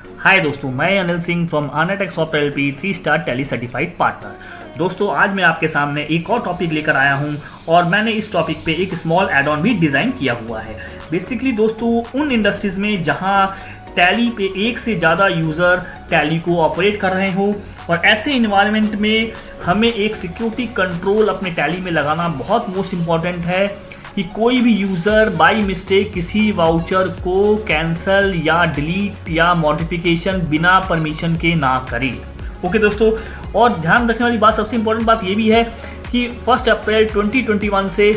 हाय दोस्तों, मैं Anil Singh from Anatech software LP 3 star Tally certified partner. दोस्तों, आज मैं आपके सामने एक और टॉपिक लेकर आया हूं और मैंने इस टॉपिक पे एक स्मॉल एड ऑन भी डिज़ाइन किया हुआ है। बेसिकली दोस्तों, उन इंडस्ट्रीज़ में जहां टैली पे एक से ज़्यादा यूज़र टैली को ऑपरेट कर रहे हो और ऐसे इन्वायरमेंट में हमें एक सिक्योरिटी कंट्रोल अपने टैली में लगाना बहुत मोस्ट इम्पॉर्टेंट है कि कोई भी यूज़र बाय मिस्टेक किसी वाउचर को कैंसिल या डिलीट या मॉडिफिकेशन बिना परमिशन के ना करे। ओके दोस्तों, और ध्यान रखने वाली बात, सबसे इम्पोर्टेंट बात ये भी है कि 1 अप्रैल 2021 से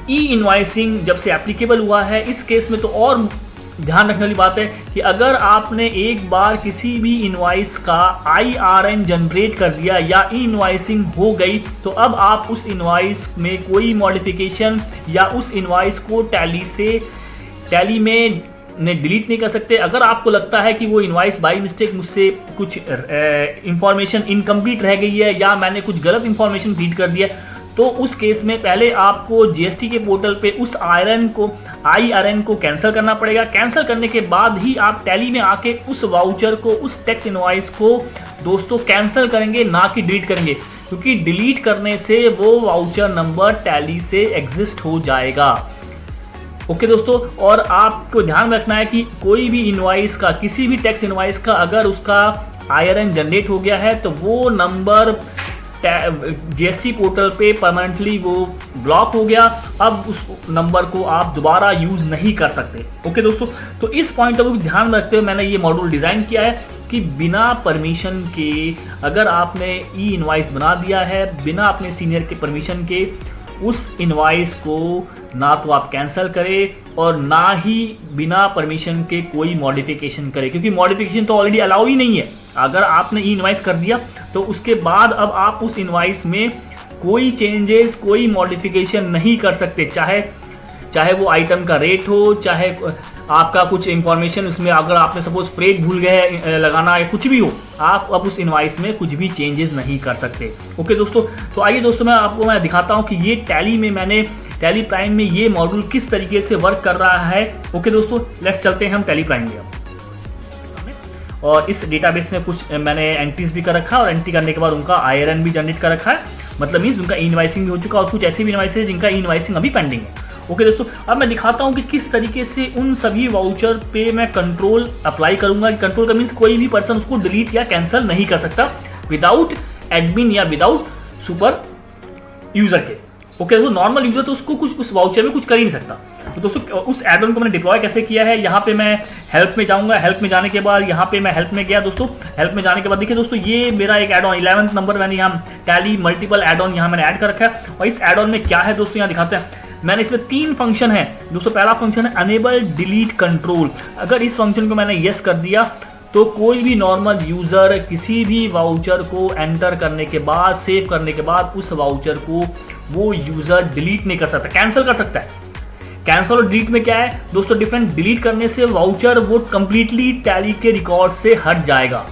ई इनवॉइसिंग जब से एप्लीकेबल हुआ है, इस केस में तो और ध्यान रखने वाली बात है कि अगर आपने एक बार किसी भी इनवॉइस का IRN जनरेट कर दिया या ई इनवॉइसिंग हो गई, तो अब आप उस इनवॉइस में कोई मॉडिफिकेशन या उस इनवॉइस को टैली में डिलीट नहीं कर सकते। अगर आपको लगता है कि वो इनवॉइस बाय मिस्टेक मुझसे कुछ इंफॉर्मेशन इनकम्प्लीट रह गई है या मैंने कुछ गलत इंफॉर्मेशन फीड कर दिया, तो उस केस में पहले आपको GST के पोर्टल पे उस IRN को कैंसिल करना पड़ेगा। कैंसिल करने के बाद ही आप टैली में आके उस वाउचर को, उस टैक्स इनवॉइस को दोस्तों कैंसिल करेंगे, ना कि डिलीट करेंगे, क्योंकि डिलीट करने से वो वाउचर नंबर टैली से एग्जिस्ट हो जाएगा। ओके दोस्तों, और आपको ध्यान रखना है कि कोई भी इनवॉइस का, किसी भी टैक्स इनवॉइस का अगर उसका IRN जनरेट हो गया है तो वो नंबर GST पोर्टल पे परमानेंटली वो ब्लॉक हो गया। अब उस नंबर को आप दोबारा यूज नहीं कर सकते। ओके दोस्तों, तो इस पॉइंट ऑफ व्यू ध्यान रखते हुए मैंने ये मॉड्यूल डिजाइन किया है कि बिना परमिशन के अगर आपने ई इनवॉइस बना दिया है, बिना अपने सीनियर के परमिशन के, उस इनवॉइस को ना तो आप कैंसिल करें और ना ही बिना परमिशन के कोई मॉडिफिकेशन करें, क्योंकि मॉडिफिकेशन तो ऑलरेडी अलाउ ही नहीं है। अगर आपने ई इनवॉइस कर दिया तो उसके बाद अब आप उस इनवॉइस में कोई चेंजेस, कोई मॉडिफिकेशन नहीं कर सकते, चाहे वो आइटम का रेट हो, चाहे आपका कुछ इंफॉर्मेशन उसमें, अगर आपने सपोज फ्रेट भूल गए लगाना या कुछ भी हो, आप अब उस इनवॉइस में कुछ भी चेंजेस नहीं कर सकते। ओके दोस्तों, तो आइए दोस्तों मैं दिखाता हूँ कि ये टैली में मैंने टैली प्राइम में ये मॉड्यूल किस तरीके से वर्क कर रहा है। ओके दोस्तों, लेट्स चलते हैं हम टैली प्राइम में। और इस डेटाबेस में कुछ मैंने एंट्रीज भी कर रखा है और एंट्री करने के बाद उनका IRN भी जनरेट कर रखा है, मतलब मीन्स उनका इनवॉइसिंग भी हो चुका, और कुछ ऐसे भी इनवॉइस है जिनका इनवॉइसिंग अभी पेंडिंग है। ओके दोस्तों, अब मैं दिखाता हूं कि किस तरीके से उन सभी वाउचर पे मैं कंट्रोल अप्लाई करूंगा। कंट्रोल का मीन्स कोई भी पर्सन उसको डिलीट या कैंसिल नहीं कर सकता विदाउट एडमिन या विदाउट सुपर यूजर के। ओके दोस्तों, नॉर्मल यूजर तो उसको कुछ उस वाउचर में कुछ कर ही नहीं सकता। तो दोस्तों, उस एड ऑन को मैंने डिप्लॉय कैसे किया है, यहाँ पे मैं हेल्प में जाऊंगा। हेल्प में जाने के बाद यहाँ पे मैं हेल्प में गया दोस्तों। हेल्प में जाने के बाद देखिए दोस्तों, ये मेरा एक एड ऑन 11th नंबर मैंने यहाँ टैली मल्टीपल एड ऑन यहाँ मैंने ऐड कर रखा है। और इस एड ऑन में क्या है दोस्तों, यहाँ दिखाते हैं। मैंने इसमें 3 फंक्शन है दोस्तों। पहला फंक्शन है अनेबल डिलीट कंट्रोल। अगर इस फंक्शन को मैंने येस कर दिया तो कोई भी नॉर्मल यूजर किसी भी वाउचर को एंटर करने के बाद, सेव करने के बाद, उस वाउचर को वो यूजर डिलीट नहीं कर सकता, कैंसिल कर सकता है। कैंसिल और डिलीट में क्या है दोस्तों डिफरेंट? डिलीट करने से वाउचर वो कंप्लीटली टैली के रिकॉर्ड से हट जाएगा,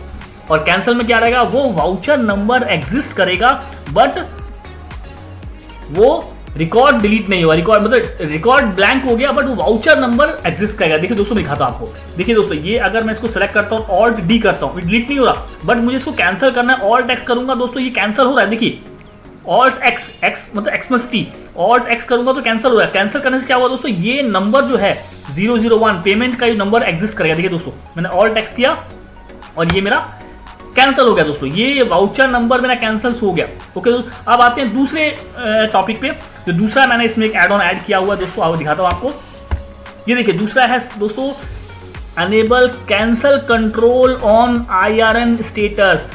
और कैंसिल में क्या रहेगा, वो वाउचर नंबर एग्जिस्ट करेगा बट वो रिकॉर्ड डिलीट नहीं होगा। रिकॉर्ड मतलब रिकॉर्ड ब्लैंक हो गया बट वो वाउचर नंबर एग्जिस्ट करेगा। देखिए दोस्तों, दिखाता हूं आपको। देखिए दोस्तों, ये अगर मैं इसको सेलेक्ट करता हूं, ऑल्ट डी करता हूं, डिलीट नहीं हो रहा, बट मुझे इसको कैंसिल करना है। ऑल्ट एक्स करूंगा दोस्तों, ये कैंसिल हो रहा है। देखिए ऑल्ट एक्स, एक्स मतलब x plus T, alt x करूंगा तो कैंसिल हो रहा है। कैंसिल करने से क्या हुआ दोस्तों, ये नंबर जो है 001 पेमेंट का ये नंबर एग्जिस्ट करेगा। देखिए दोस्तों, मैंने ऑल्ट एक्स किया और ये मेरा कैंसिल हो गया दोस्तों, ये वाउचर नंबर मेरा कैंसिल हो गया। ओके दोस्तों, अब आते हैं दूसरे टॉपिक पे। तो दूसरा मैंने इसमें एक एड ऑन ऐड किया हुआ है दोस्तों, आओ दिखाता हूं आपको। ये देखिए, दूसरा है दोस्तों enable cancel control on IRN status.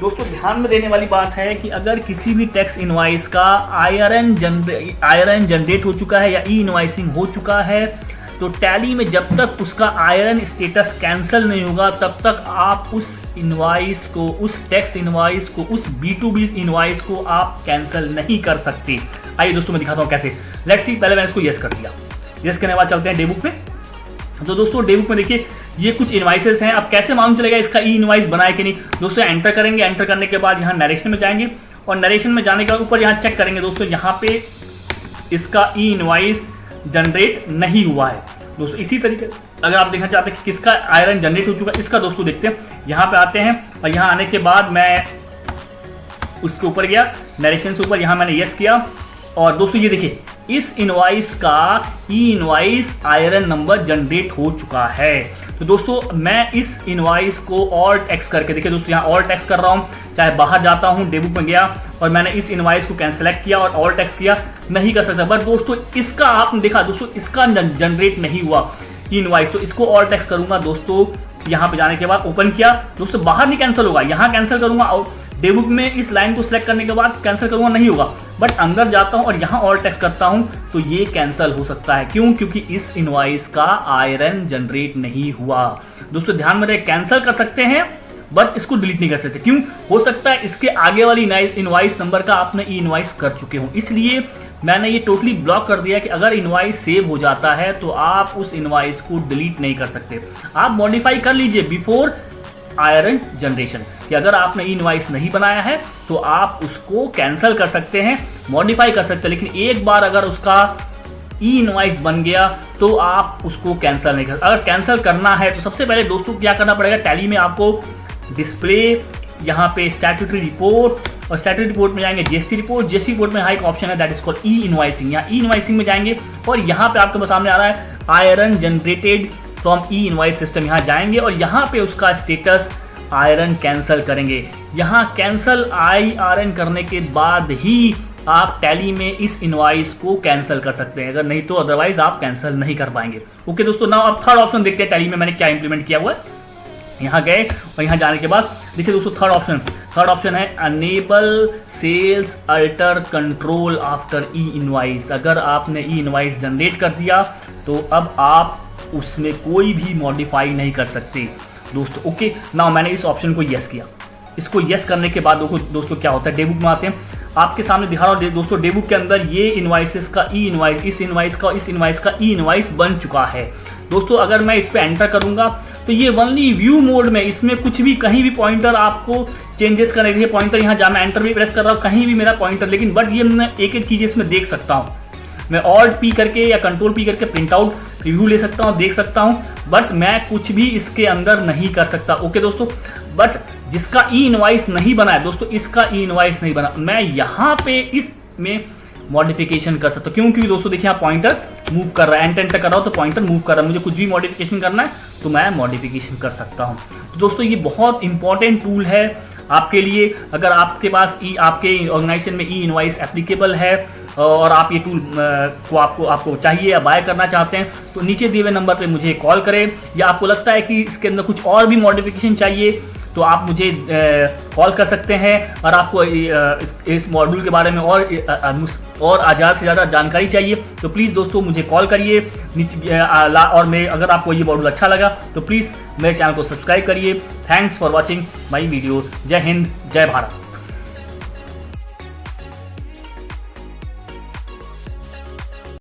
दोस्तों, ध्यान में देने वाली बात है कि अगर किसी भी टैक्स इनवॉइस का IRN जनरेट हो चुका है या ई इनवॉइसिंग हो चुका है, तो टैली में जब तक उसका IRN स्टेटस कैंसिल नहीं होगा तब तक आप उस इनवॉइस को, उस टैक्स इनवॉइस को, उस B2B इनवॉइस को आप कैंसिल नहीं कर सकते। आइए दोस्तों, मैं दिखाता हूँ कैसे। लेट्स सी, पहले मैंने इसको येस कर दिया। येस करने के बाद चलते हैं डेबुक में। तो दोस्तों, डेबुक में देखिए ये कुछ इनवॉइसेस हैं। अब कैसे मालूम चलेगा इसका ई इनवॉइस बनाए कि नहीं दोस्तों? एंटर करेंगे, एंटर करने के बाद यहाँ नरेशन में जाएंगे और नरेशन में जाने के बाद ऊपर यहाँ चेक करेंगे दोस्तों, यहाँ पे इसका ई इनवॉइस जनरेट नहीं हुआ है। दोस्तों इसी तरीके अगर आप देखना चाहते हैं कि किसका आयरन जनरेट हो चुका है, इसका दोस्तों देखते हैं। यहाँ पे आते हैं और यहाँ आने के बाद मैं उसके ऊपर गया, नरेशन से ऊपर, यहाँ मैंने यस किया और दोस्तों ये देखिए इस इनवॉइस का ई इनवॉइस आयरन नंबर जनरेट हो चुका है। तो दोस्तों मैं इस इनवॉइस को ऑल्ट एक्स करके, देखिए दोस्तों यहाँ ऑल्ट एक्स कर रहा हूँ, चाहे बाहर जाता हूँ डेबुक में गया और मैंने इस इनवॉइस को सेलेक्ट किया और ऑल्ट एक्स किया, नहीं कर सकता। बट दोस्तों इसका आपने देखा दोस्तों इसका जनरेट नहीं हुआ इनवॉइस, तो इसको ऑल्ट एक्स करूंगा दोस्तों। यहाँ पे जाने के बाद ओपन किया दोस्तों, बाहर नहीं कैंसिल होगा, यहाँ कैंसिल करूंगा और डेबुक में इस लाइन को सिलेक्ट करने के बाद कैंसिल करूंगा, नहीं होगा। बट अंदर जाता हूं और यहां ऑल्ट एक्स करता हूं तो ये कैंसिल हो सकता है। क्यों? क्योंकि इस इनवॉइस का आयरन जनरेट नहीं हुआ। दोस्तों ध्यान में रहे, कैंसिल कर सकते हैं बट इसको डिलीट नहीं कर सकते। क्यों? हो सकता है इसके आगे वाली इनवॉइस नंबर का आपने ई इनवॉइस कर चुके हो, इसलिए मैंने ये टोटली ब्लॉक कर दिया कि अगर इनवॉइस सेव हो जाता है तो आप उस इनवॉइस को डिलीट नहीं कर सकते। आप मॉडिफाई कर लीजिए बिफोर आयरन जनरेशन, कि अगर आपने ई इनवॉइस नहीं बनाया है तो आप उसको कैंसिल कर सकते हैं, मॉडिफाई कर सकते हैं, लेकिन एक बार अगर उसका ई इनवॉइस बन गया तो आप उसको कैंसिल नहीं कर सकते। अगर कैंसिल करना है तो सबसे पहले दोस्तों क्या करना पड़ेगा, टैली में आपको डिस्प्ले, यहाँ पे स्टैट्यूटरी रिपोर्ट और स्टैट्यूटरी रिपोर्ट में जाएंगे जीएसटी रिपोर्ट, जीएसटी रिपोर्ट में एक ऑप्शन है that is called E invoicing. यहाँ ई इनवॉइसिंग में जाएंगे और यहाँ पे आपके सामने आ रहा है iron generated from E invoice system, यहाँ जाएंगे और यहाँ पे उसका स्टेटस आयरन कैंसिल करेंगे। यहाँ कैंसिल आयरन करने के बाद ही आप टैली में इस इनवॉइस को कैंसिल कर सकते हैं, अगर नहीं तो अदरवाइज आप कैंसिल नहीं कर पाएंगे। ओके दोस्तों, नाउ अब थर्ड ऑप्शन देखते हैं टैली में मैंने क्या इंप्लीमेंट किया हुआ है। यहाँ गए और यहाँ जाने के बाद देखिए दोस्तों थर्ड ऑप्शन है enable sales alter control after e invoice. अगर आपने ई इनवॉइस जनरेट कर दिया तो अब आप उसमें कोई भी मॉडिफाई नहीं कर सकते दोस्तों। ओके, नाउ मैंने इस ऑप्शन को यस किया। इसको यस करने के बाद दोस्तों क्या होता है, डेबुक में आते हैं, आपके सामने दिखा रहा हूँ दोस्तों डेबुक के अंदर ये इनवॉइसेस का ई इनवॉइस, इस इनवॉइस का ई इनवॉइस बन चुका है दोस्तों। अगर मैं इस पर एंटर करूंगा तो ये ओनली व्यू मोड में, इसमें कुछ भी कहीं भी पॉइंटर आपको चेंजेस करने के लिए पॉइंटर, यहाँ जहाँ मैं एंटर भी प्रेस कर रहा हूँ कहीं भी मेरा पॉइंटर, लेकिन बट ये मैं एक एक चीज़ इसमें देख सकता हूँ। मैं ऑल्ट पी करके या कंट्रोल पी करके प्रिंट आउट रिव्यू ले सकता हूँ, देख सकता हूँ, बट मैं कुछ भी इसके अंदर नहीं कर सकता। ओके दोस्तों, बट जिसका ई इनवॉइस नहीं बना है दोस्तों, इसका ई इनवॉइस नहीं बना, मैं यहाँ पे इसमें मॉडिफिकेशन कर सकता हूँ। क्यों? क्योंकि दोस्तों देखिए यहाँ पॉइंटर मूव कर रहा है, एंटर कर रहा हूँ तो पॉइंटर मूव कर रहा है, मुझे कुछ भी मॉडिफिकेशन करना है तो मैं मॉडिफिकेशन कर सकता हूँ। तो दोस्तों ये बहुत इंपॉर्टेंट टूल है आपके लिए। अगर आपके पास आपके ऑर्गेनाइजेशन में ई इनवॉइस एप्लीकेबल है और आप ये टूल को आपको चाहिए या बाय करना चाहते हैं तो नीचे दिए हुए नंबर पे मुझे कॉल करें, या आपको लगता है कि इसके अंदर कुछ और भी मॉडिफिकेशन चाहिए तो आप मुझे कॉल कर सकते हैं। और आपको इस मॉड्यूल के बारे में और ज़्यादा से ज़्यादा जानकारी चाहिए तो प्लीज़ दोस्तों मुझे कॉल करिए नीचे। और मैं अगर आपको ये मॉड्यूल अच्छा लगा तो प्लीज़ मेरे चैनल को सब्सक्राइब करिए। Thanks for watching my video. जय हिंद, जय भारत।